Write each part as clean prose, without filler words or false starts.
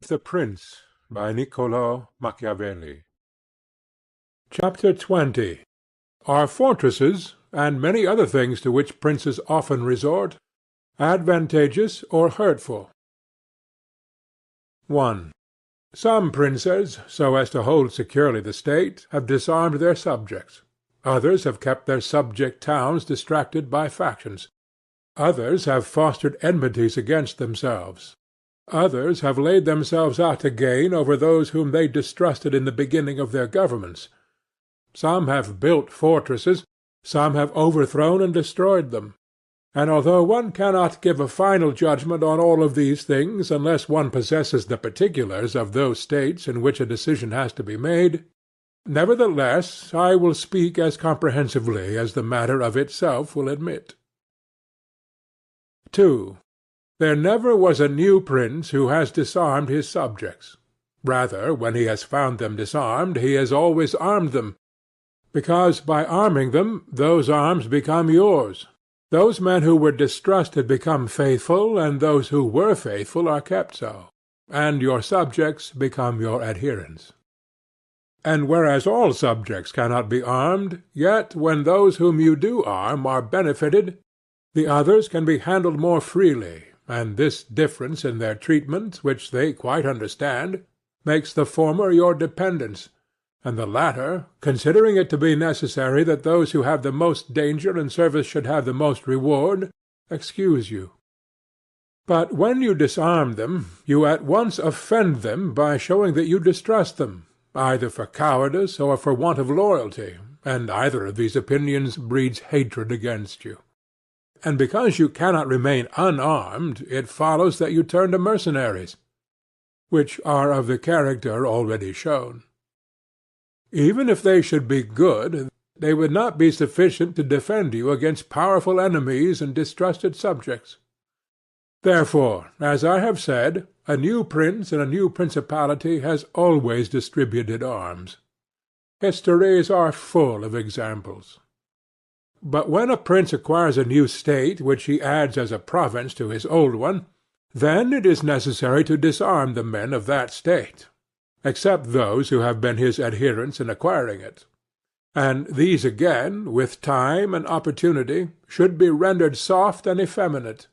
The Prince by Niccolo Machiavelli. Chapter 20. Are fortresses, and many other things to which princes often resort, advantageous or hurtful? 1. Some princes, so as to hold securely the state, have disarmed their subjects. Others have kept their subject towns distracted by factions. Others have fostered enmities against themselves. Others have laid themselves out to gain over those whom they distrusted in the beginning of their governments. Some have built fortresses, some have overthrown and destroyed them. And although one cannot give a final judgment on all of these things unless one possesses the particulars of those states in which a decision has to be made, nevertheless I will speak as comprehensively as the matter of itself will admit. 2. There never was a new prince who has disarmed his subjects. Rather, when he has found them disarmed, he has always armed them, because by arming them those arms become yours. Those men who were distrusted become faithful, and those who were faithful are kept so, and your subjects become your adherents. And whereas all subjects cannot be armed, yet when those whom you do arm are benefited, the others can be handled more freely, and this difference in their treatment, which they quite understand, makes the former your dependents, and the latter, considering it to be necessary that those who have the most danger and service should have the most reward, excuse you. But when you disarm them, you at once offend them by showing that you distrust them, either for cowardice or for want of loyalty, and either of these opinions breeds hatred against you. And because you cannot remain unarmed, it follows that you turn to mercenaries, which are of the character already shown. Even if they should be good, they would not be sufficient to defend you against powerful enemies and distrusted subjects. Therefore, as I have said, a new prince in a new principality has always distributed arms. Histories are full of examples. But when a prince acquires a new state which he adds as a province to his old one, then it is necessary to disarm the men of that state, except those who have been his adherents in acquiring it. And these again, with time and opportunity, should be rendered soft and effeminate,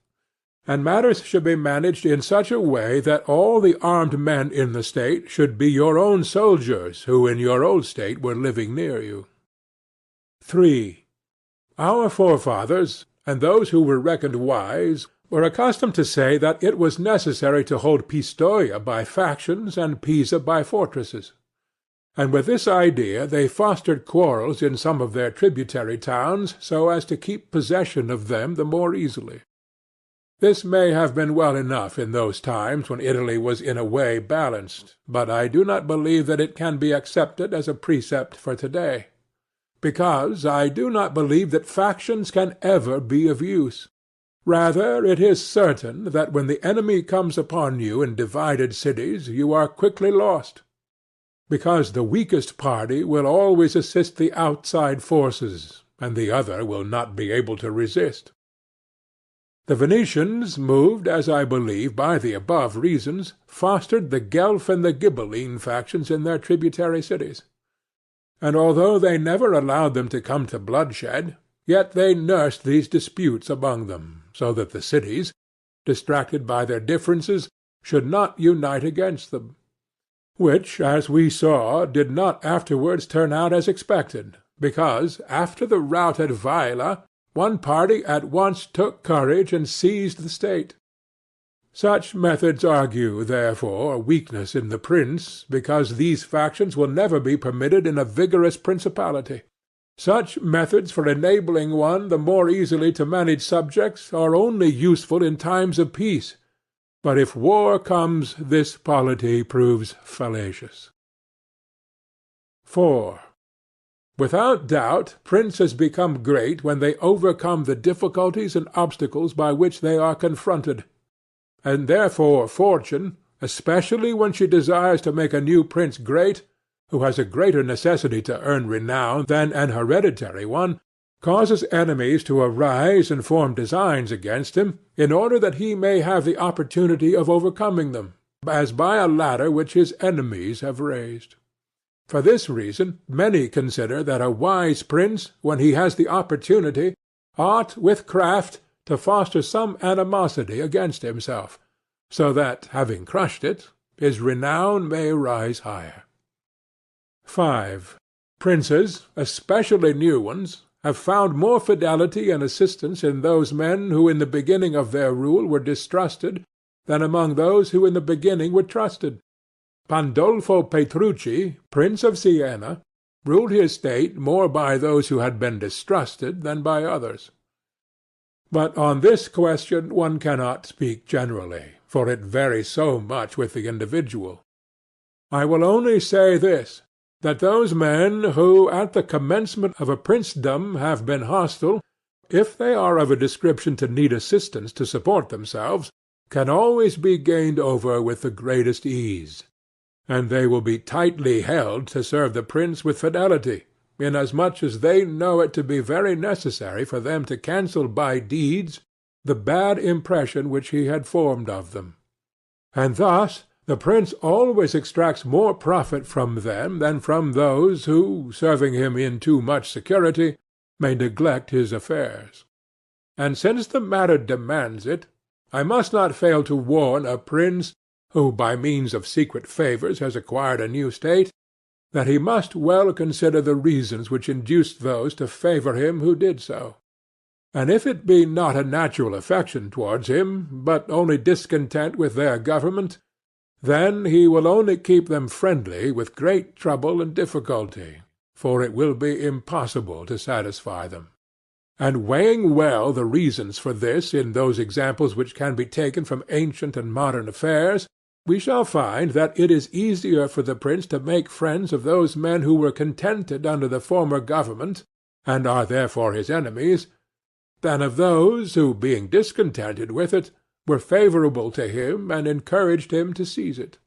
and matters should be managed in such a way that all the armed men in the state should be your own soldiers who in your old state were living near you. 3. Our forefathers, and those who were reckoned wise, were accustomed to say that it was necessary to hold Pistoia by factions and Pisa by fortresses. And with this idea they fostered quarrels in some of their tributary towns so as to keep possession of them the more easily. This may have been well enough in those times when Italy was in a way balanced, but I do not believe that it can be accepted as a precept for today, because I do not believe that factions can ever be of use. Rather, it is certain that when the enemy comes upon you in divided cities, you are quickly lost, because the weakest party will always assist the outside forces, and the other will not be able to resist. The Venetians, moved, as I believe, by the above reasons, fostered the Guelph and the Ghibelline factions in their tributary cities. And although they never allowed them to come to bloodshed, yet they nursed these disputes among them, so that the cities, distracted by their differences, should not unite against them; which, as we saw, did not afterwards turn out as expected, because, after the rout at Vaila, one party at once took courage and seized the state. Such methods argue, therefore, weakness in the prince, because these factions will never be permitted in a vigorous principality. Such methods for enabling one the more easily to manage subjects are only useful in times of peace, but if war comes, this polity proves fallacious. 4. Without doubt, princes become great when they overcome the difficulties and obstacles by which they are confronted. And therefore fortune, especially when she desires to make a new prince great, who has a greater necessity to earn renown than an hereditary one, causes enemies to arise and form designs against him, in order that he may have the opportunity of overcoming them, as by a ladder which his enemies have raised. For this reason many consider that a wise prince, when he has the opportunity, ought with craft to foster some animosity against himself, so that, having crushed it, his renown may rise higher. 5. Princes, especially new ones, have found more fidelity and assistance in those men who in the beginning of their rule were distrusted than among those who in the beginning were trusted. Pandolfo Petrucci, Prince of Siena, ruled his state more by those who had been distrusted than by others. But on this question one cannot speak generally, for it varies so much with the individual. I will only say this, that those men who at the commencement of a princedom have been hostile, if they are of a description to need assistance to support themselves, can always be gained over with the greatest ease, and they will be tightly held to serve the prince with fidelity, inasmuch as they know it to be very necessary for them to cancel by deeds the bad impression which he had formed of them. And thus the prince always extracts more profit from them than from those who, serving him in too much security, may neglect his affairs. And since the matter demands it, I must not fail to warn a prince who by means of secret favours has acquired a new state, that he must well consider the reasons which induced those to favour him who did so. And if it be not a natural affection towards him, but only discontent with their government, then he will only keep them friendly with great trouble and difficulty, for it will be impossible to satisfy them. And weighing well the reasons for this in those examples which can be taken from ancient and modern affairs, we shall find that it is easier for the prince to make friends of those men who were contented under the former government, and are therefore his enemies, than of those who, being discontented with it, were favourable to him and encouraged him to seize it.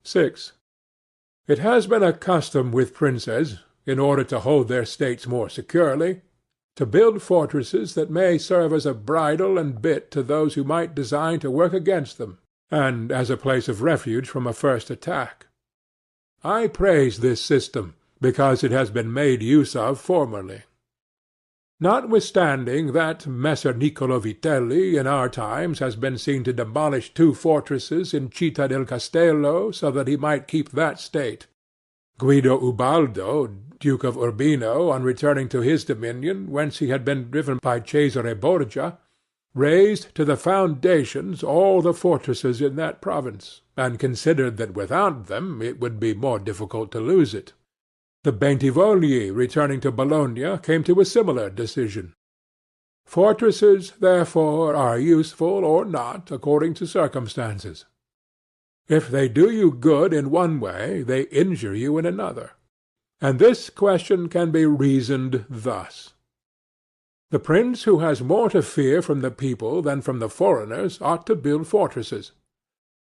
6. It has been a custom with princes, in order to hold their states more securely, to build fortresses that may serve as a bridle and bit to those who might design to work against them, and as a place of refuge from a first attack. I praise this system, because it has been made use of formerly. Notwithstanding that Messer Niccolo Vitelli in our times has been seen to demolish 2 fortresses in Città del Castello so that he might keep that state, Guido Ubaldo, Duke of Urbino, on returning to his dominion, whence he had been driven by Cesare Borgia, razed to the foundations all the fortresses in that province, and considered that without them it would be more difficult to lose it. The Bentivogli, returning to Bologna, came to a similar decision. Fortresses, therefore, are useful or not according to circumstances. If they do you good in one way, they injure you in another. And this question can be reasoned thus. The prince who has more to fear from the people than from the foreigners ought to build fortresses,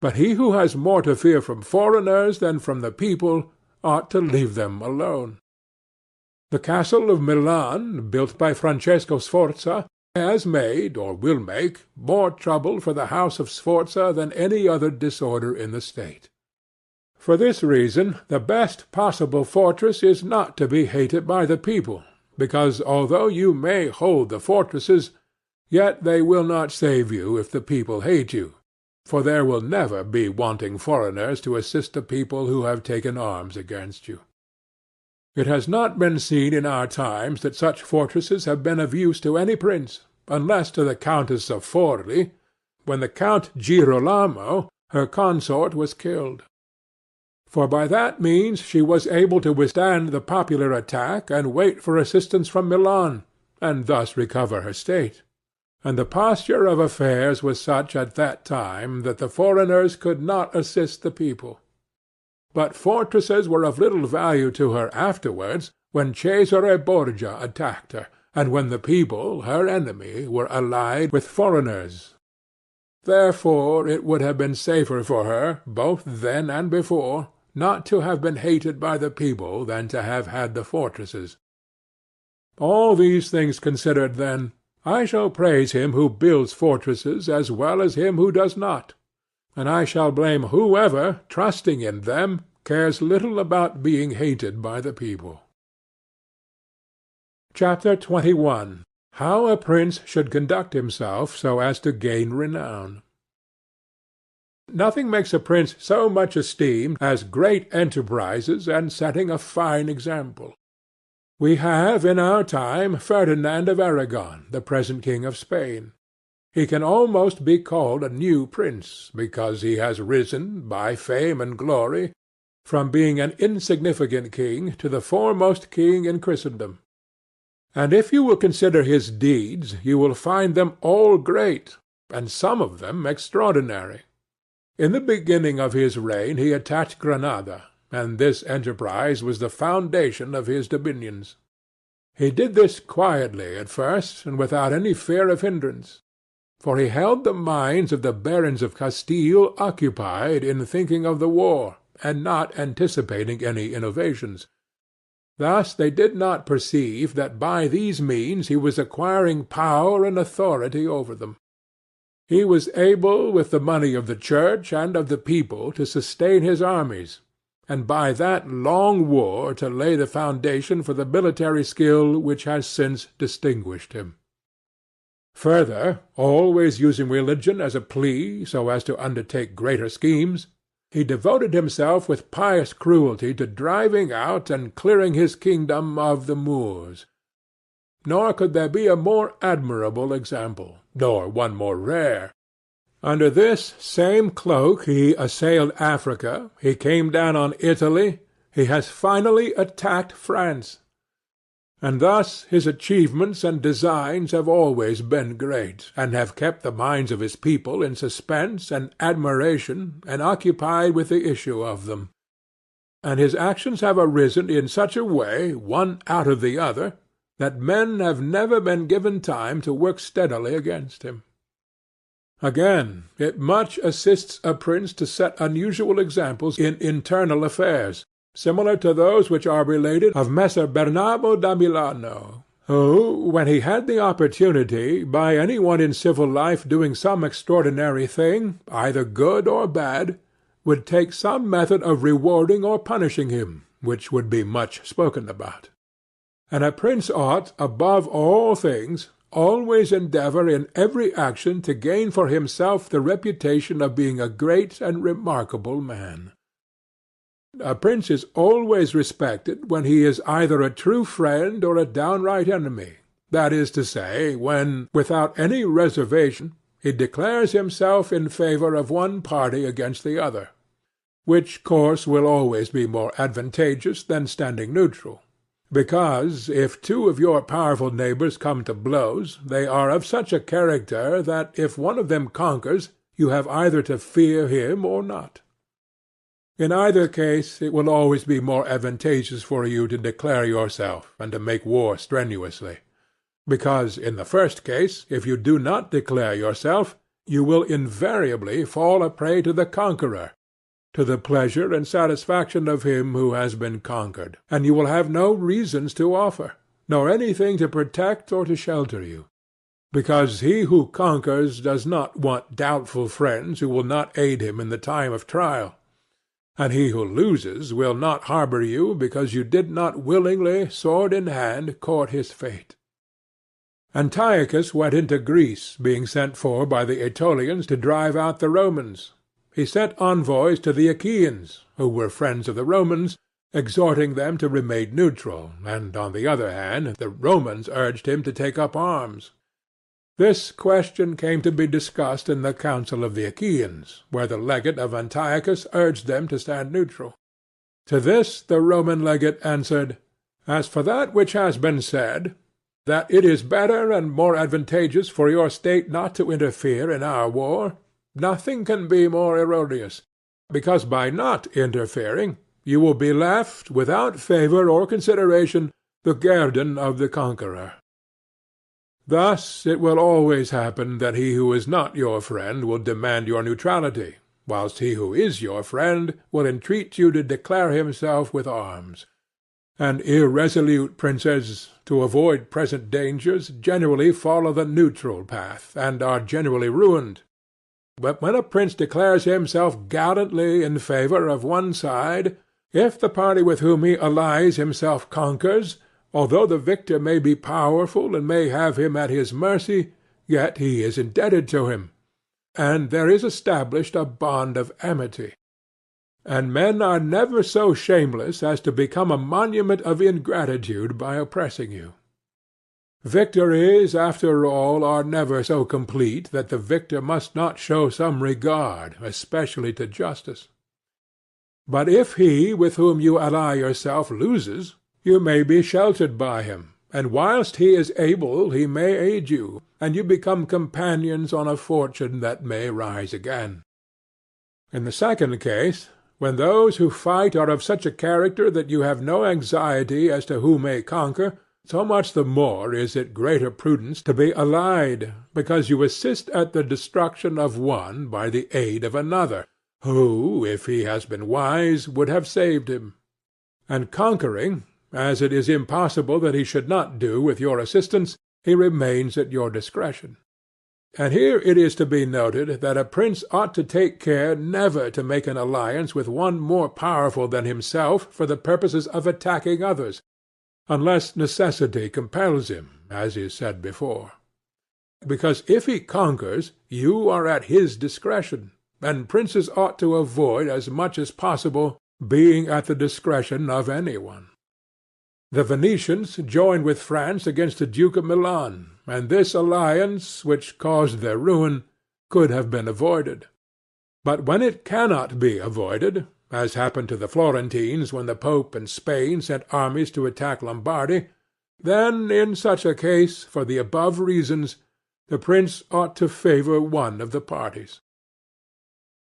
but he who has more to fear from foreigners than from the people ought to leave them alone. The castle of Milan, built by Francesco Sforza, has made, or will make, more trouble for the house of Sforza than any other disorder in the state. For this reason the best possible fortress is not to be hated by the people, because although you may hold the fortresses, yet they will not save you if the people hate you, for there will never be wanting foreigners to assist the people who have taken arms against you. It has not been seen in our times that such fortresses have been of use to any prince, unless to the Countess of Forli, when the Count Girolamo, her consort, was killed. For by that means she was able to withstand the popular attack and wait for assistance from Milan, and thus recover her state. And the posture of affairs was such at that time that the foreigners could not assist the people. But fortresses were of little value to her afterwards, when Cesare Borgia attacked her, and when the people, her enemy, were allied with foreigners. Therefore it would have been safer for her, both then and before, not to have been hated by the people than to have had the fortresses. All these things considered, then, I shall praise him who builds fortresses as well as him who does not, and I shall blame whoever, trusting in them, cares little about being hated by the people. Chapter 21. How a Prince should conduct himself so as to gain renown. Nothing makes a prince so much esteemed as great enterprises and setting a fine example. We have in our time Ferdinand of Aragon, the present king of Spain. He can almost be called a new prince, because he has risen, by fame and glory, from being an insignificant king to the foremost king in Christendom. And if you will consider his deeds, you will find them all great, and some of them extraordinary. In the beginning of his reign he attacked Granada, and this enterprise was the foundation of his dominions. He did this quietly at first, and without any fear of hindrance, for he held the minds of the barons of Castile occupied in thinking of the war, and not anticipating any innovations. Thus they did not perceive that by these means he was acquiring power and authority over them. He was able with the money of the church and of the people to sustain his armies, and by that long war to lay the foundation for the military skill which has since distinguished him. Further, always using religion as a plea so as to undertake greater schemes, he devoted himself with pious cruelty to driving out and clearing his kingdom of the Moors. Nor could there be a more admirable example, nor one more rare. Under this same cloak he assailed Africa, he came down on Italy, he has finally attacked France. And thus his achievements and designs have always been great, and have kept the minds of his people in suspense and admiration, and occupied with the issue of them. And his actions have arisen in such a way, one out of the other, that men have never been given time to work steadily against him. Again, it much assists a prince to set unusual examples in internal affairs, similar to those which are related of Messer Bernabo da Milano, who, when he had the opportunity, by any one in civil life doing some extraordinary thing, either good or bad, would take some method of rewarding or punishing him, which would be much spoken about. And a prince ought, above all things, always endeavor in every action to gain for himself the reputation of being a great and remarkable man. A prince is always respected when he is either a true friend or a downright enemy, that is to say, when, without any reservation, he declares himself in favor of one party against the other, which course will always be more advantageous than standing neutral. Because, if two of your powerful neighbors come to blows, they are of such a character that if one of them conquers, you have either to fear him or not. In either case it will always be more advantageous for you to declare yourself, and to make war strenuously. Because, in the first case, if you do not declare yourself, you will invariably fall a prey to the conqueror, to the pleasure and satisfaction of him who has been conquered, and you will have no reasons to offer, nor anything to protect or to shelter you, because he who conquers does not want doubtful friends who will not aid him in the time of trial, and he who loses will not harbor you because you did not willingly, sword in hand, court his fate. Antiochus went into Greece, being sent for by the Aetolians to drive out the Romans. He sent envoys to the Achaeans, who were friends of the Romans, exhorting them to remain neutral, and, on the other hand, the Romans urged him to take up arms. This question came to be discussed in the council of the Achaeans, where the legate of Antiochus urged them to stand neutral. To this the Roman legate answered, "As for that which has been said, that it is better and more advantageous for your state not to interfere in our war, nothing can be more erroneous, because by not interfering you will be left, without favor or consideration, the guerdon of the conqueror. Thus it will always happen that he who is not your friend will demand your neutrality, whilst he who is your friend will entreat you to declare himself with arms. And irresolute princes, to avoid present dangers, generally follow the neutral path, and are generally ruined. But when a prince declares himself gallantly in favour of one side, if the party with whom he allies himself conquers, although the victor may be powerful and may have him at his mercy, yet he is indebted to him, and there is established a bond of amity. And men are never so shameless as to become a monument of ingratitude by oppressing you. Victories, after all, are never so complete that the victor must not show some regard, especially to justice. But if he with whom you ally yourself loses, you may be sheltered by him, and whilst he is able he may aid you, and you become companions on a fortune that may rise again. In the second case, when those who fight are of such a character that you have no anxiety as to who may conquer, so much the more is it greater prudence to be allied, because you assist at the destruction of one by the aid of another, who, if he has been wise, would have saved him. And conquering, as it is impossible that he should not do with your assistance, he remains at your discretion. And here it is to be noted that a prince ought to take care never to make an alliance with one more powerful than himself for the purposes of attacking others, unless necessity compels him, as is said before. Because if he conquers, you are at his discretion, and princes ought to avoid as much as possible being at the discretion of any one. The Venetians joined with France against the Duke of Milan, and this alliance, which caused their ruin, could have been avoided. But when it cannot be avoided, as happened to the Florentines when the Pope and Spain sent armies to attack Lombardy, then in such a case, for the above reasons, the prince ought to favour one of the parties.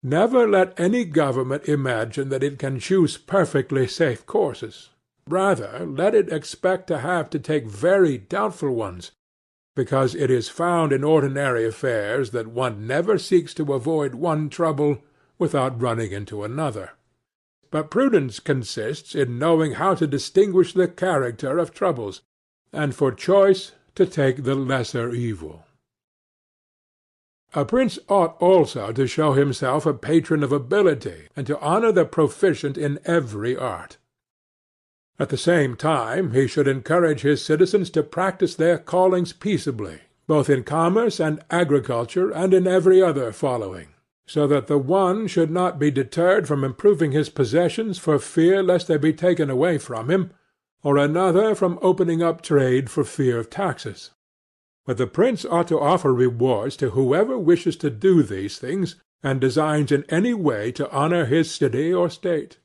Never let any government imagine that it can choose perfectly safe courses. Rather, let it expect to have to take very doubtful ones, because it is found in ordinary affairs that one never seeks to avoid one trouble without running into another. But prudence consists in knowing how to distinguish the character of troubles, and for choice to take the lesser evil. A prince ought also to show himself a patron of ability, and to honor the proficient in every art. At the same time he should encourage his citizens to practise their callings peaceably, both in commerce and agriculture and in every other following, so that the one should not be deterred from improving his possessions for fear lest they be taken away from him, or another from opening up trade for fear of taxes. But the prince ought to offer rewards to whoever wishes to do these things, and designs in any way to honor his city or state.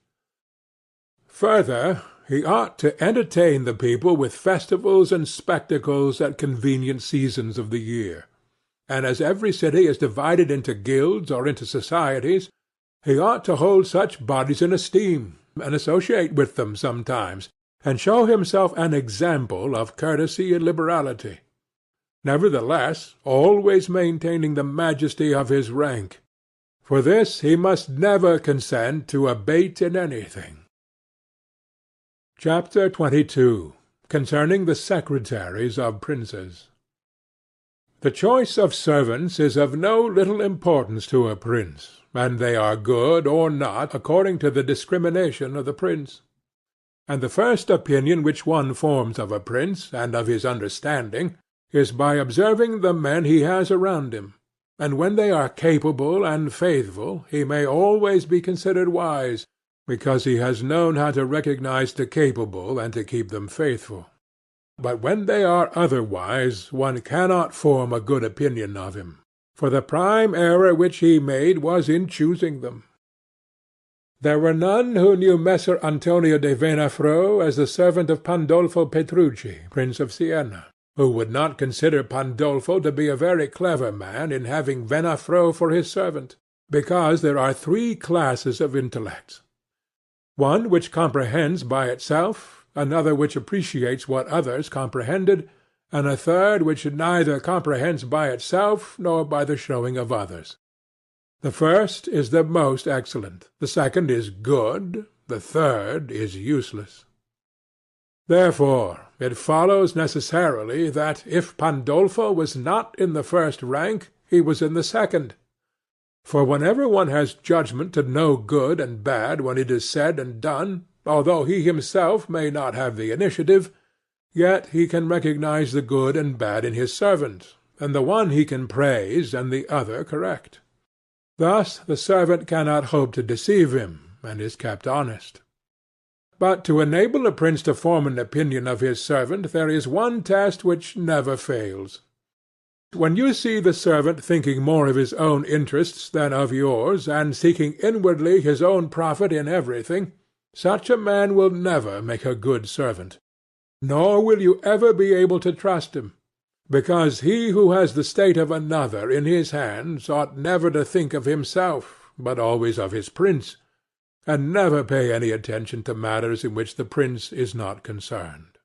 Further, he ought to entertain the people with festivals and spectacles at convenient seasons of the year. And as every city is divided into guilds or into societies, he ought to hold such bodies in esteem, and associate with them sometimes, and show himself an example of courtesy and liberality. Nevertheless, always maintaining the majesty of his rank. For this he must never consent to abate in anything. Chapter 22. Concerning the secretaries of princes. The choice of servants is of no little importance to a prince, and they are good or not according to the discrimination of the prince. And the first opinion which one forms of a prince and of his understanding is by observing the men he has around him, and when they are capable and faithful he may always be considered wise, because he has known how to recognize the capable and to keep them faithful. But when they are otherwise, one cannot form a good opinion of him, for the prime error which he made was in choosing them. There were none who knew Messer Antonio de Venafro as the servant of Pandolfo Petrucci, Prince of Siena, who would not consider Pandolfo to be a very clever man in having Venafro for his servant, because there are three classes of intellects: one which comprehends by itself, another which appreciates what others comprehended, and a third which neither comprehends by itself nor by the showing of others. The first is the most excellent, the second is good, the third is useless. Therefore it follows necessarily that, if Pandolfo was not in the first rank, he was in the second. For whenever one has judgment to know good and bad when it is said and done, although he himself may not have the initiative, yet he can recognize the good and bad in his servant, and the one he can praise and the other correct. Thus the servant cannot hope to deceive him, and is kept honest. But to enable a prince to form an opinion of his servant there is one test which never fails. When you see the servant thinking more of his own interests than of yours, and seeking inwardly his own profit in everything, such a man will never make a good servant, nor will you ever be able to trust him, because he who has the state of another in his hands ought never to think of himself, but always of his prince, and never pay any attention to matters in which the prince is not concerned.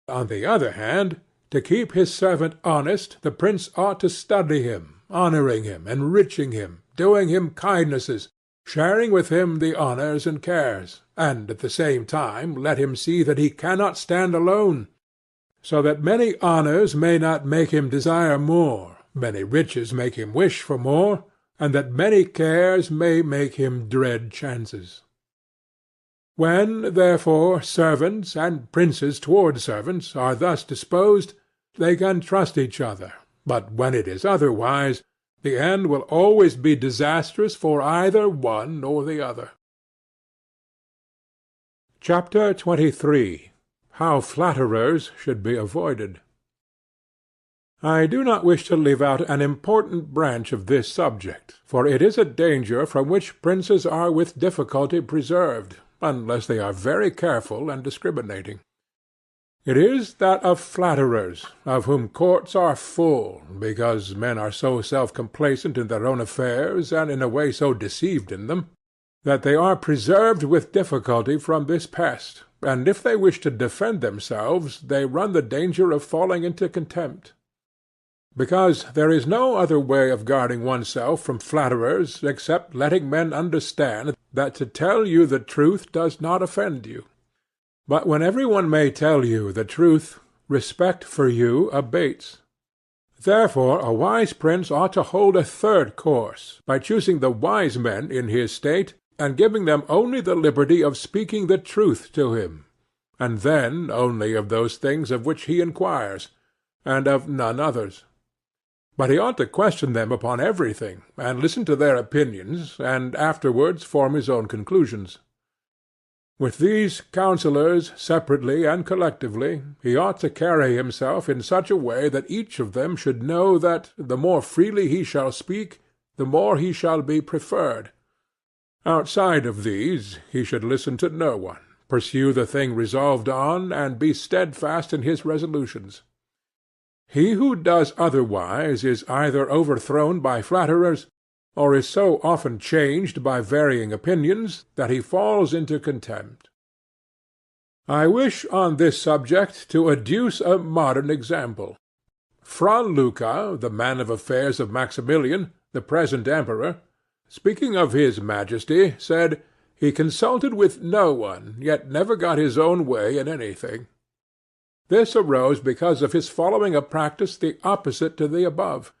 On the other hand, to keep his servant honest, the prince ought to study him, honoring him, enriching him, doing him kindnesses, sharing with him the honors and cares, and at the same time let him see that he cannot stand alone, so that many honors may not make him desire more, many riches make him wish for more, and that many cares may make him dread chances. When, therefore, servants, and princes toward servants, are thus disposed, they can trust each other, but when it is otherwise, the end will always be disastrous for either one or the other. Chapter 23. How Flatterers should be avoided. I do not wish to leave out an important branch of this subject, for it is a danger from which princes are with difficulty preserved, unless they are very careful and discriminating. It is that of flatterers, of whom courts are full, because men are so self-complacent in their own affairs, and in a way so deceived in them, that they are preserved with difficulty from this pest, and if they wish to defend themselves, they run the danger of falling into contempt. Because there is no other way of guarding oneself from flatterers except letting men understand that to tell you the truth does not offend you. But when every one may tell you the truth, respect for you abates. Therefore a wise prince ought to hold a third course, by choosing the wise men in his state, and giving them only the liberty of speaking the truth to him, and then only of those things of which he inquires, and of none others. But he ought to question them upon everything, and listen to their opinions, and afterwards form his own conclusions. With these counsellors, separately and collectively, he ought to carry himself in such a way that each of them should know that, the more freely he shall speak, the more he shall be preferred. Outside of these he should listen to no one, pursue the thing resolved on, and be steadfast in his resolutions. He who does otherwise is either overthrown by flatterers, or is so often changed by varying opinions that he falls into contempt. I wish on this subject to adduce a modern example. Fra Luca, the man of affairs of Maximilian, the present emperor, speaking of his Majesty, said, he consulted with no one, yet never got his own way in anything. This arose because of his following a practice the opposite to the above.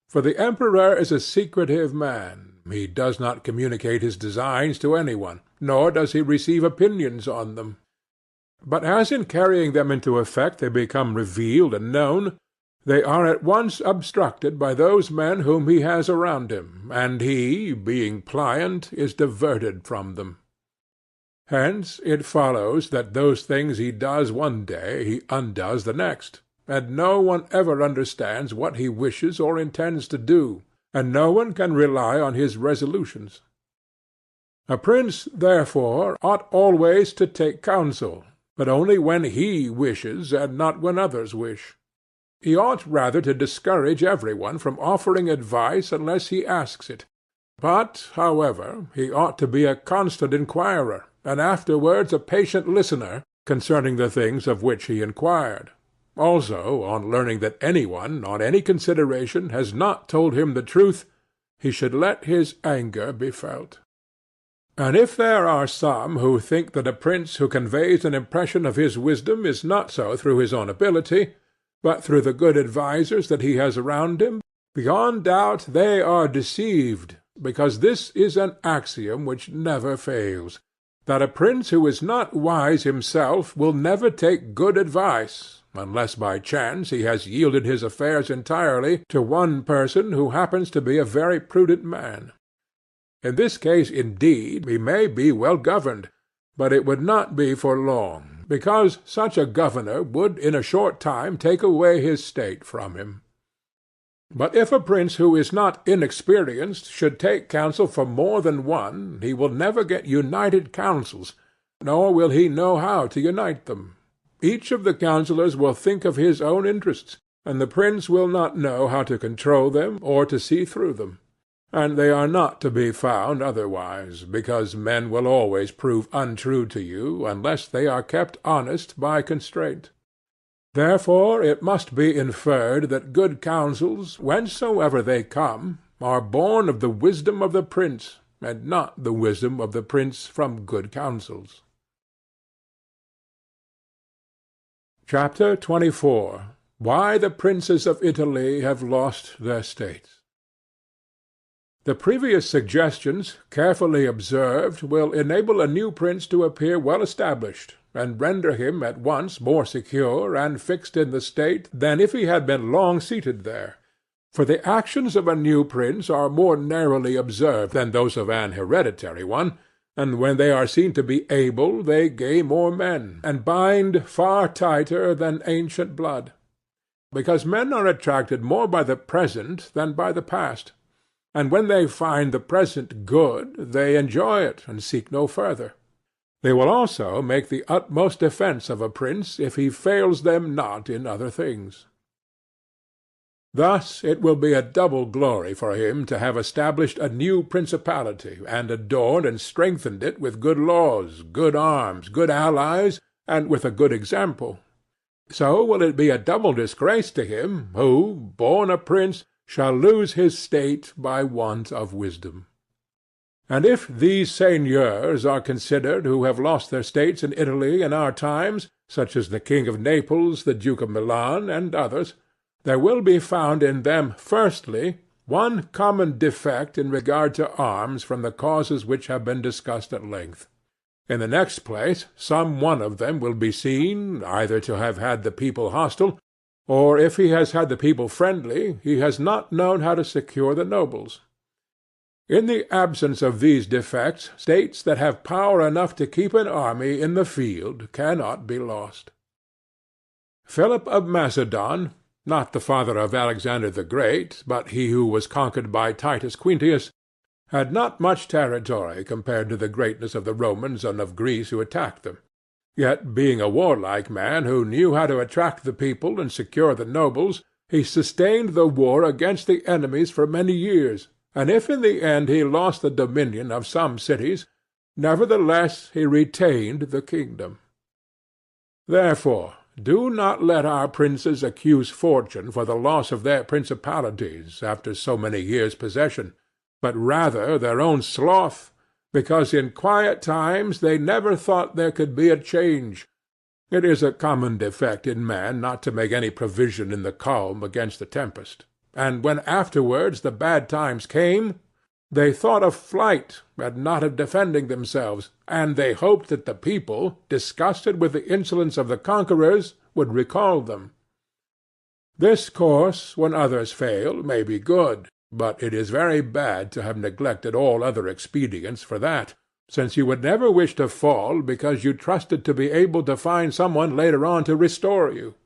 For the emperor is a secretive man. He does not communicate his designs to any one, nor does he receive opinions on them. But as in carrying them into effect they become revealed and known, they are at once obstructed by those men whom he has around him, and he, being pliant, is diverted from them. Hence it follows that those things he does one day he undoes the next, and no one ever understands what he wishes or intends to do, and no one can rely on his resolutions. A prince, therefore, ought always to take counsel, but only when he wishes and not when others wish. He ought rather to discourage every one from offering advice unless he asks it. But, however, he ought to be a constant inquirer, and afterwards a patient listener concerning the things of which he inquired. Also, on learning that any one, on any consideration, has not told him the truth, he should let his anger be felt. And if there are some who think that a prince who conveys an impression of his wisdom is not so through his own ability, but through the good advisers that he has around him, Beyond doubt they are deceived, because this is an axiom which never fails, that a prince who is not wise himself will never take good advice, unless by chance he has yielded his affairs entirely to one person who happens to be a very prudent man. In this case, indeed, he may be well governed, but it would not be for long, because such a governor would in a short time take away his state from him. But if a prince who is not inexperienced should take counsel from more than one, he will never get united counsels, nor will he know how to unite them. Each of the counsellors will think of his own interests, and the prince will not know how to control them or to see through them. And they are not to be found otherwise, because men will always prove untrue to you unless they are kept honest by constraint. Therefore it must be inferred that good counsels, whencesoever they come, are born of the wisdom of the prince, and not the wisdom of the prince from good counsels. Chapter 24. Why the Princes of Italy have lost their states. The previous suggestions, carefully observed, will enable a new prince to appear well established, and render him at once more secure and fixed in the state than if he had been long seated there. For the actions of a new prince are more narrowly observed than those of an hereditary one, and when they are seen to be able they gain more men, and bind far tighter than ancient blood. Because men are attracted more by the present than by the past, and when they find the present good they enjoy it and seek no further. They will also make the utmost defence of a prince if he fails them not in other things. Thus it will be a double glory for him to have established a new principality, and adorned and strengthened it with good laws, good arms, good allies, and with a good example. So will it be a double disgrace to him who, born a prince, shall lose his state by want of wisdom. And if these seigneurs are considered who have lost their states in Italy in our times, such as the King of Naples, the Duke of Milan, and others, there will be found in them, firstly, one common defect in regard to arms from the causes which have been discussed at length. In the next place, some one of them will be seen, either to have had the people hostile, or if he has had the people friendly, he has not known how to secure the nobles. In the absence of these defects, states that have power enough to keep an army in the field cannot be lost. Philip of Macedon, not the father of Alexander the Great, but he who was conquered by Titus Quintius, had not much territory compared to the greatness of the Romans and of Greece who attacked them. Yet being a warlike man who knew how to attract the people and secure the nobles, he sustained the war against the enemies for many years, and if in the end he lost the dominion of some cities, nevertheless he retained the kingdom. Therefore do not let our princes accuse fortune for the loss of their principalities after so many years' possession, but rather their own sloth, because in quiet times they never thought there could be a change. It is a common defect in man not to make any provision in the calm against the tempest. And when afterwards the bad times came, they thought of flight and not of defending themselves, and they hoped that the people, disgusted with the insolence of the conquerors, would recall them. This course, when others fail, may be good, but it is very bad to have neglected all other expedients for that, since you would never wish to fall because you trusted to be able to find some one later on to restore you.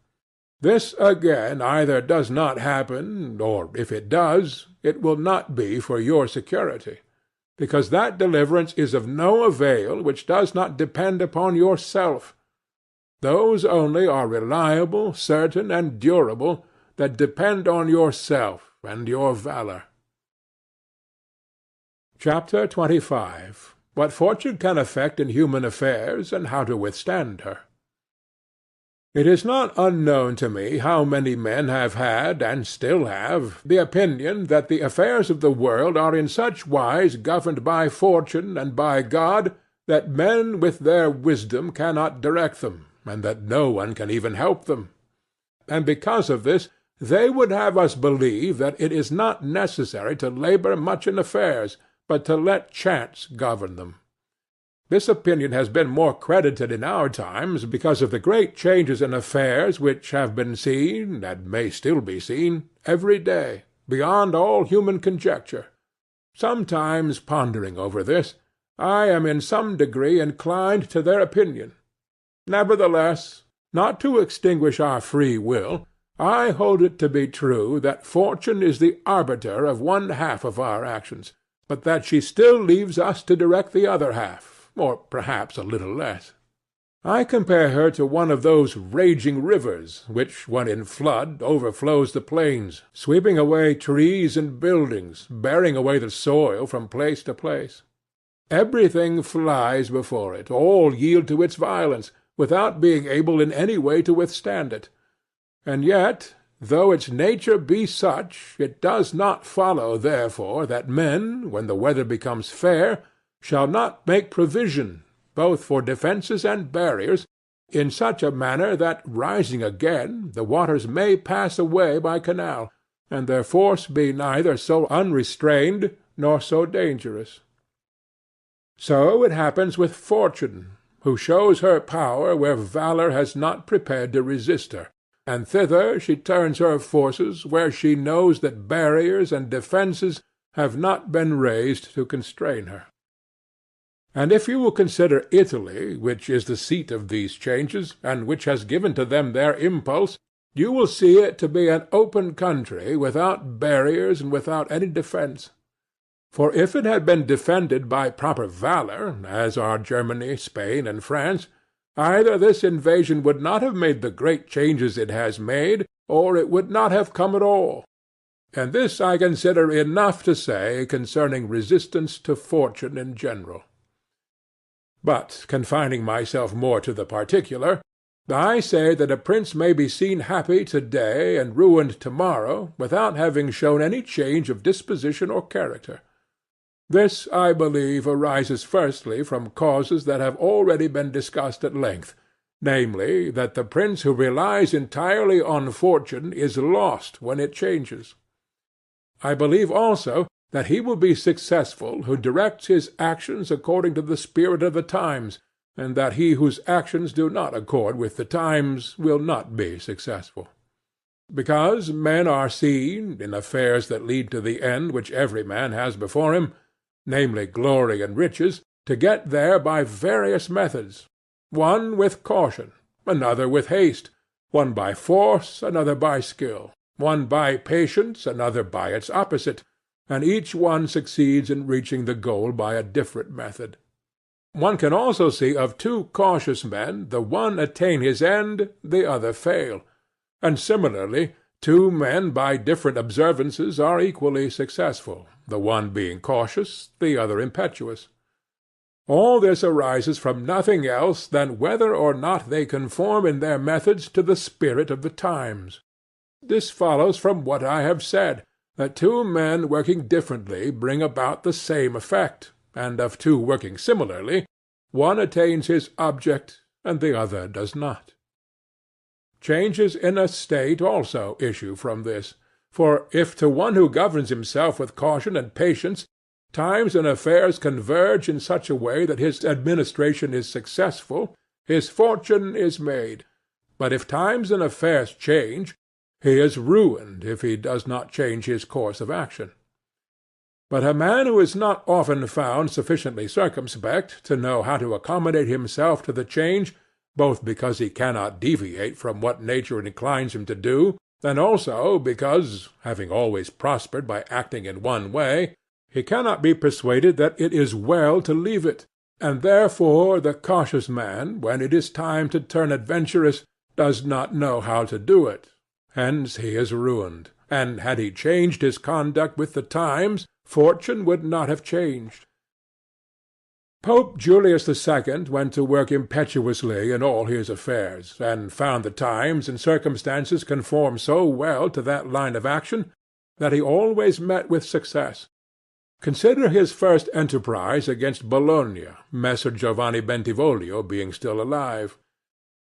This again either does not happen, or if it does, it will not be for your security, because that deliverance is of no avail which does not depend upon yourself. Those only are reliable, certain, and durable that depend on yourself and your valor. Chapter 25. What Fortune can effect in human affairs, and how to withstand her. It is not unknown to me how many men have had, and still have, the opinion that the affairs of the world are in such wise governed by fortune and by God that men with their wisdom cannot direct them, and that no one can even help them. And because of this, they would have us believe that it is not necessary to labor much in affairs, but to let chance govern them. This opinion has been more credited in our times because of the great changes in affairs which have been seen, and may still be seen, every day, beyond all human conjecture. Sometimes, pondering over this, I am in some degree inclined to their opinion. Nevertheless, not to extinguish our free will, I hold it to be true that fortune is the arbiter of one half of our actions, but that she still leaves us to direct the other half, or perhaps a little less. I compare her to one of those raging rivers, which, when in flood, overflows the plains, sweeping away trees and buildings, bearing away the soil from place to place. Everything flies before it, all yield to its violence, without being able in any way to withstand it. And yet, though its nature be such, it does not follow, therefore, that men, when the weather becomes fair, shall not make provision, both for defences and barriers, in such a manner that, rising again, the waters may pass away by canal, and their force be neither so unrestrained nor so dangerous. So it happens with fortune, who shows her power where valour has not prepared to resist her, and thither she turns her forces where she knows that barriers and defences have not been raised to constrain her. And if you will consider Italy, which is the seat of these changes, and which has given to them their impulse, you will see it to be an open country, without barriers and without any defence. For if it had been defended by proper valour, as are Germany, Spain, and France, either this invasion would not have made the great changes it has made, or it would not have come at all. And this I consider enough to say concerning resistance to fortune in general. But, confining myself more to the particular, I say that a prince may be seen happy to-day and ruined to-morrow, without having shown any change of disposition or character. This, I believe, arises firstly from causes that have already been discussed at length, namely, that the prince who relies entirely on fortune is lost when it changes. I believe also that he will be successful who directs his actions according to the spirit of the times, and that he whose actions do not accord with the times will not be successful. Because men are seen, in affairs that lead to the end which every man has before him, namely glory and riches, to get there by various methods, one with caution, another with haste, one by force, another by skill, one by patience, another by its opposite, and each one succeeds in reaching the goal by a different method. One can also see of two cautious men the one attain his end, the other fail, and similarly two men by different observances are equally successful, the one being cautious, the other impetuous. All this arises from nothing else than whether or not they conform in their methods to the spirit of the times. This follows from what I have said, that two men working differently bring about the same effect, and of two working similarly, one attains his object and the other does not. Changes in a state also issue from this, for if to one who governs himself with caution and patience, times and affairs converge in such a way that his administration is successful, his fortune is made, but if times and affairs change, he is ruined if he does not change his course of action. But a man who is not often found sufficiently circumspect to know how to accommodate himself to the change, both because he cannot deviate from what nature inclines him to do, and also because, having always prospered by acting in one way, he cannot be persuaded that it is well to leave it, and therefore the cautious man, when it is time to turn adventurous, does not know how to do it. Hence he is ruined, and had he changed his conduct with the times, fortune would not have changed. Pope Julius II went to work impetuously in all his affairs, and found the times and circumstances conform so well to that line of action that he always met with success. Consider his first enterprise against Bologna, Messer Giovanni Bentivoglio being still alive.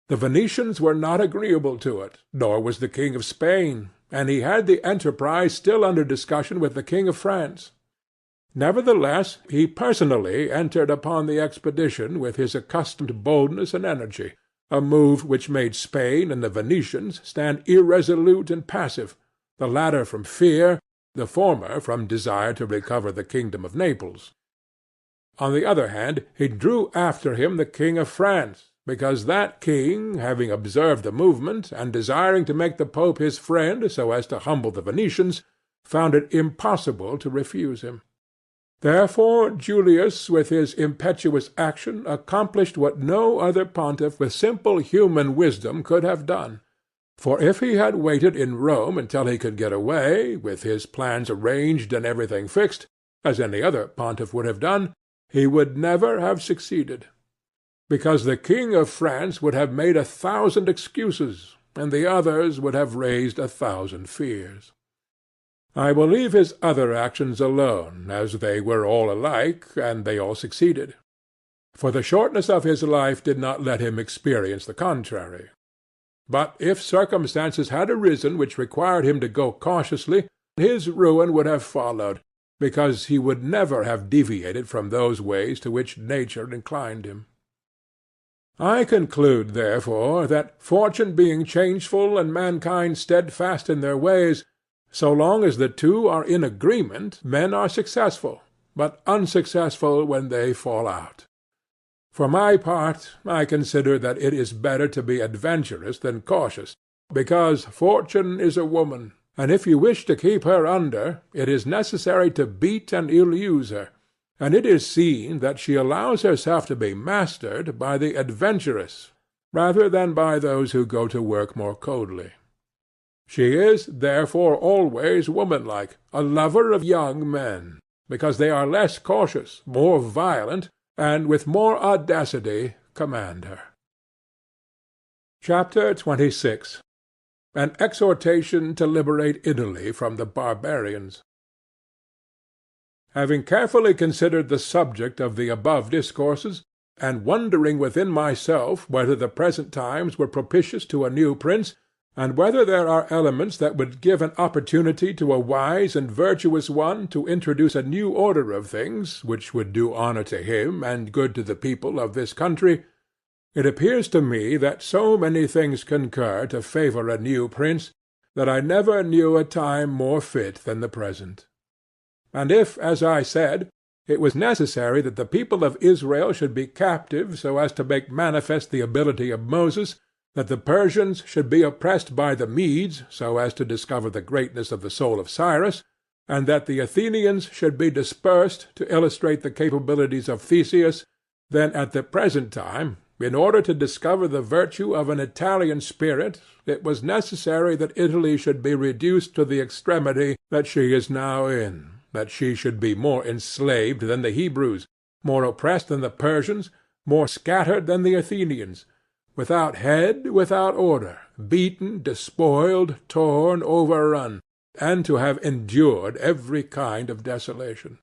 The Venetians were not agreeable to it, nor was the King of Spain, and he had the enterprise still under discussion with the King of France. Nevertheless, he personally entered upon the expedition with his accustomed boldness and energy, a move which made Spain and the Venetians stand irresolute and passive, the latter from fear, the former from desire to recover the kingdom of Naples. On the other hand, he drew after him the King of France, because that king, having observed the movement, and desiring to make the Pope his friend so as to humble the Venetians, found it impossible to refuse him. Therefore Julius with his impetuous action accomplished what no other pontiff with simple human wisdom could have done. For if he had waited in Rome until he could get away, with his plans arranged and everything fixed, as any other pontiff would have done, he would never have succeeded. Because the King of France would have made 1,000 excuses, and the others would have raised 1,000 fears. I will leave his other actions alone, as they were all alike, and they all succeeded. For the shortness of his life did not let him experience the contrary. But if circumstances had arisen which required him to go cautiously, his ruin would have followed, because he would never have deviated from those ways to which nature inclined him. I conclude, therefore, that fortune being changeful and mankind steadfast in their ways, so long as the two are in agreement, men are successful, but unsuccessful when they fall out. For my part, I consider that it is better to be adventurous than cautious, because fortune is a woman, and if you wish to keep her under, it is necessary to beat and ill-use her, and it is seen that she allows herself to be mastered by the adventurous rather than by those who go to work more coldly. She is, therefore, always womanlike, a lover of young men, because they are less cautious, more violent, and with more audacity command her. Chapter 26. An exhortation to liberate Italy from the barbarians. Having carefully considered the subject of the above discourses, and wondering within myself whether the present times were propitious to a new prince, and whether there are elements that would give an opportunity to a wise and virtuous one to introduce a new order of things which would do honor to him and good to the people of this country, it appears to me that so many things concur to favor a new prince that I never knew a time more fit than the present. And if, as I said, it was necessary that the people of Israel should be captive so as to make manifest the ability of Moses, that the Persians should be oppressed by the Medes so as to discover the greatness of the soul of Cyrus, and that the Athenians should be dispersed to illustrate the capabilities of Theseus, then at the present time, in order to discover the virtue of an Italian spirit, it was necessary that Italy should be reduced to the extremity that she is now in, that she should be more enslaved than the Hebrews, more oppressed than the Persians, more scattered than the Athenians, without head, without order, beaten, despoiled, torn, overrun, and to have endured every kind of desolation.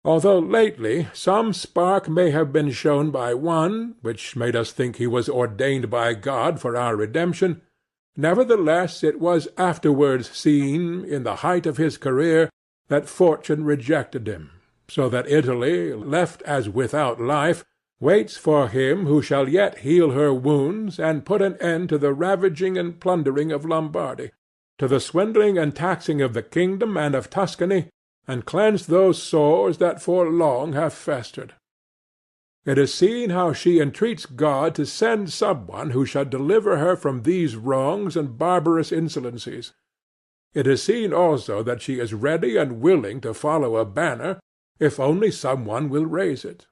Although lately some spark may have been shown by one, which made us think he was ordained by God for our redemption, nevertheless it was afterwards seen, in the height of his career, that fortune rejected him, so that Italy, left as without life, waits for him who shall yet heal her wounds and put an end to the ravaging and plundering of Lombardy, to the swindling and taxing of the kingdom and of Tuscany, and cleanse those sores that for long have festered. It is seen how she entreats God to send some one who shall deliver her from these wrongs and barbarous insolencies. It is seen also that she is ready and willing to follow a banner, if only some one will raise it.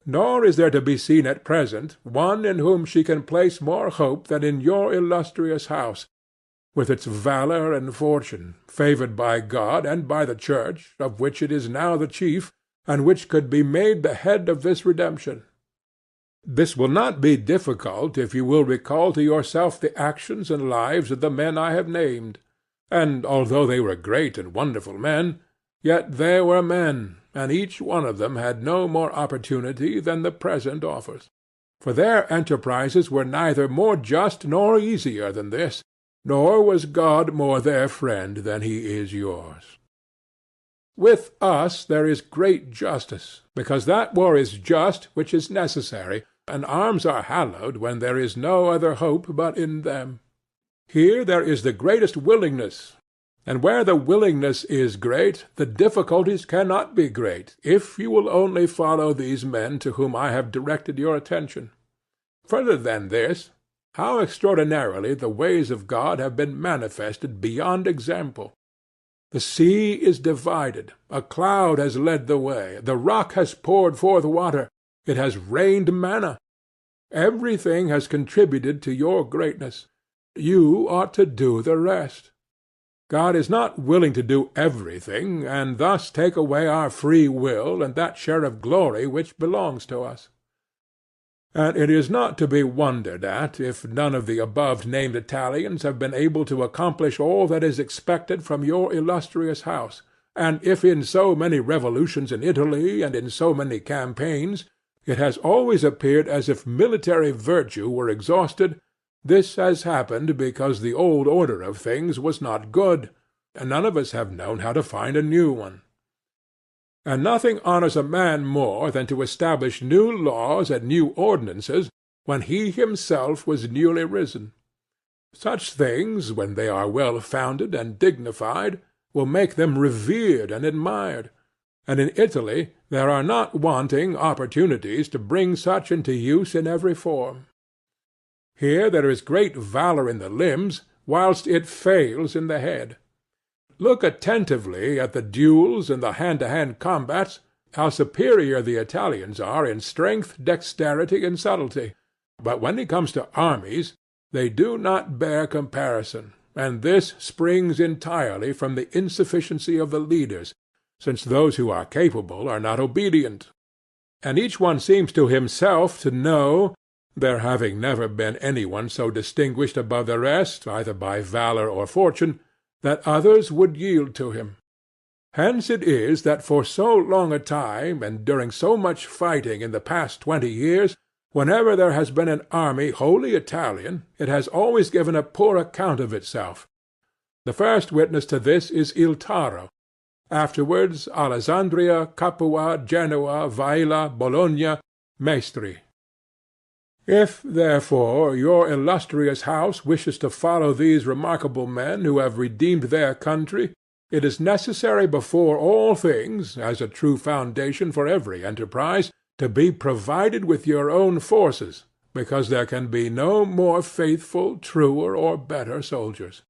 Nor is there to be seen at present one in whom she can place more hope than in your illustrious house, with its valour and fortune, favoured by God and by the Church, of which it is now the chief, and which could be made the head of this redemption. This will not be difficult if you will recall to yourself the actions and lives of the men I have named. And although they were great and wonderful men, yet they were men, and each one of them had no more opportunity than the present offers. For their enterprises were neither more just nor easier than this, nor was God more their friend than he is yours. With us there is great justice, because that war is just which is necessary, and arms are hallowed when there is no other hope but in them. Here there is the greatest willingness, and where the willingness is great, the difficulties cannot be great, if you will only follow these men to whom I have directed your attention. Further than this, how extraordinarily the ways of God have been manifested beyond example! The sea is divided, a cloud has led the way, the rock has poured forth water, it has rained manna. Everything has contributed to your greatness. You ought to do the rest. God is not willing to do everything, and thus take away our free will and that share of glory which belongs to us. And it is not to be wondered at if none of the above-named Italians have been able to accomplish all that is expected from your illustrious house, and if in so many revolutions in Italy and in so many campaigns it has always appeared as if military virtue were exhausted, this has happened because the old order of things was not good, and none of us have known how to find a new one. And nothing honors a man more than to establish new laws and new ordinances when he himself was newly risen. Such things, when they are well founded and dignified, will make them revered and admired, and in Italy there are not wanting opportunities to bring such into use in every form. Here there is great valour in the limbs, whilst it fails in the head. Look attentively at the duels and the hand-to-hand combats, how superior the Italians are in strength, dexterity, and subtlety. But when it comes to armies, they do not bear comparison, and this springs entirely from the insufficiency of the leaders, since those who are capable are not obedient. And each one seems to himself to know, there having never been any one so distinguished above the rest, either by valour or fortune, that others would yield to him. Hence it is that for so long a time, and during so much fighting in the past 20 years, whenever there has been an army wholly Italian, it has always given a poor account of itself. The first witness to this is Il Taro, afterwards Alessandria, Capua, Genoa, Vaila, Bologna, Maestri. If, therefore, your illustrious house wishes to follow these remarkable men who have redeemed their country, it is necessary before all things, as a true foundation for every enterprise, to be provided with your own forces, because there can be no more faithful, truer, or better soldiers.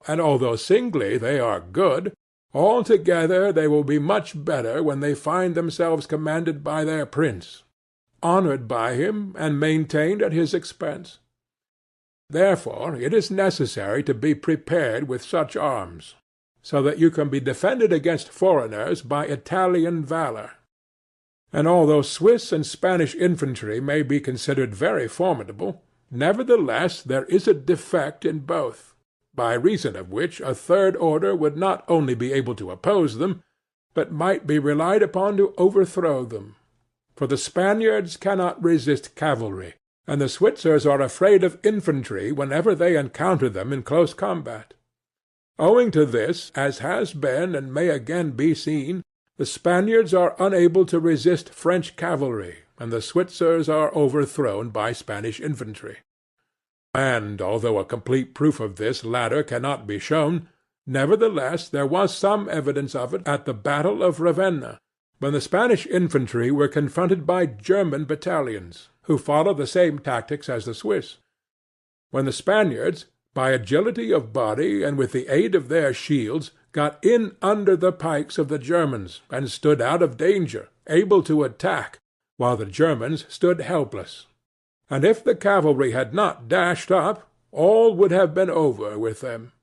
And although singly they are good, altogether they will be much better when they find themselves commanded by their prince, honoured by him, and maintained at his expense. Therefore it is necessary to be prepared with such arms, so that you can be defended against foreigners by Italian valour. And although Swiss and Spanish infantry may be considered very formidable, nevertheless there is a defect in both, by reason of which a third order would not only be able to oppose them, but might be relied upon to overthrow them. For the Spaniards cannot resist cavalry, and the Switzers are afraid of infantry whenever they encounter them in close combat. Owing to this, as has been and may again be seen, the Spaniards are unable to resist French cavalry, and the Switzers are overthrown by Spanish infantry. And although a complete proof of this latter cannot be shown, nevertheless there was some evidence of it at the battle of Ravenna, when the Spanish infantry were confronted by German battalions, who followed the same tactics as the Swiss. When the Spaniards, by agility of body and with the aid of their shields, got in under the pikes of the Germans, and stood out of danger, able to attack, while the Germans stood helpless. And if the cavalry had not dashed up, all would have been over with them.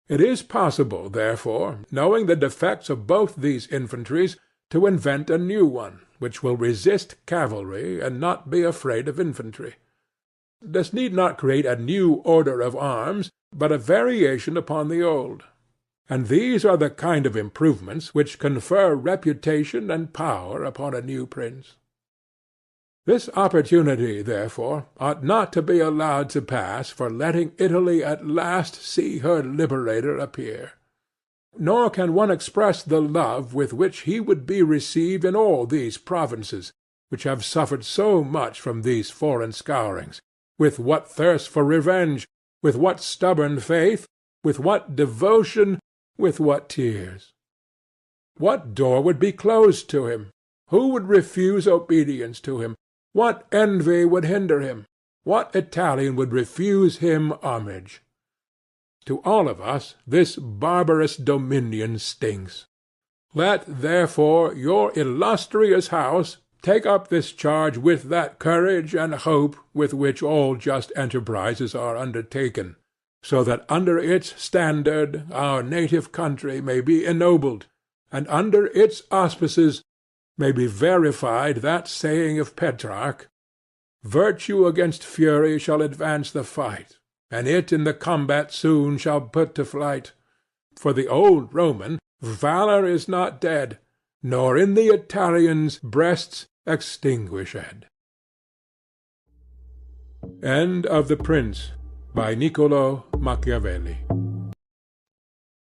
It is possible, therefore, knowing the defects of both these infantries, to invent a new one, which will resist cavalry, and not be afraid of infantry. This need not create a new order of arms, but a variation upon the old. And these are the kind of improvements which confer reputation and power upon a new prince. This opportunity, therefore, ought not to be allowed to pass for letting Italy at last see her liberator appear. Nor can one express the love with which he would be received in all these provinces, which have suffered so much from these foreign scourings, with what thirst for revenge, with what stubborn faith, with what devotion, with what tears. What door would be closed to him? Who would refuse obedience to him? What envy would hinder him? What Italian would refuse him homage? To all of us this barbarous dominion stinks. Let, therefore, your illustrious house take up this charge with that courage and hope with which all just enterprises are undertaken, so that under its standard our native country may be ennobled, and under its auspices may be verified that saying of Petrarch, "Virtue against fury shall advance the fight, and it in the combat soon shall put to flight. For the old Roman, valor is not dead, nor in the Italians' breasts extinguished." End of The Prince, by Niccolo Machiavelli.